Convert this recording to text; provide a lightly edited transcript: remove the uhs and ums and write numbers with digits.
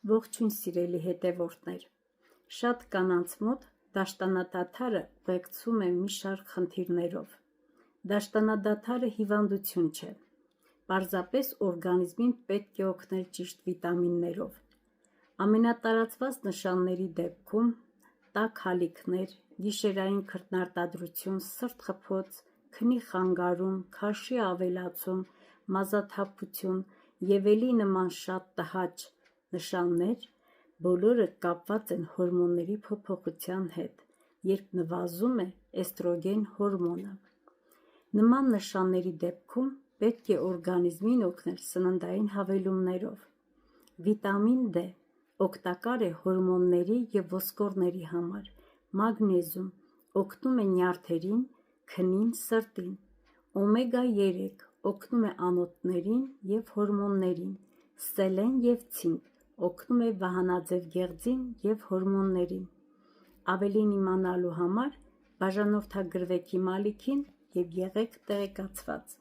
Ողջույն սիրելի հետևորդներ, շատ կանանց մոտ դաշտանադադարը ուղեկցում է մի շարք խնդիրներով։ Դաշտանադադարը հիվանդություն չէ, պարզապես օրգանիզմին պետք է օգնել ճիշտ վիտամիններով։ Ամենատարածված նշանների դեպքում տաք հալիքներ, գիշերային քրտնարտադրություն, սրտխփոց, քնի խանգարում, քաշի ավելացում, մազաթափություն և էլի նման շատ տհաճ նշաններ, բոլորը կապված են հորմոնների փոփոխության հետ, երբ նվազում է էստրոգեն հորմոնը։ Նման նշանների դեպքում պետք է օրգանիզմին օգնել սննդային հավելումներով։ Վիտամին D օգտակար է հորմոնների և ոսկորների համար, մագնեզիում օգնում է նյարդերին, քնին, սրտին, օմեգա 3 օգնում է անոթներին և հորմոններին, սելեն և ցինկ օգնում է վահանաձև գեղձին և հորմոններին։ Ավելին իմանալու համար բաժանորդագրվեք իմ ալիքին և եղեք տեղեկացված։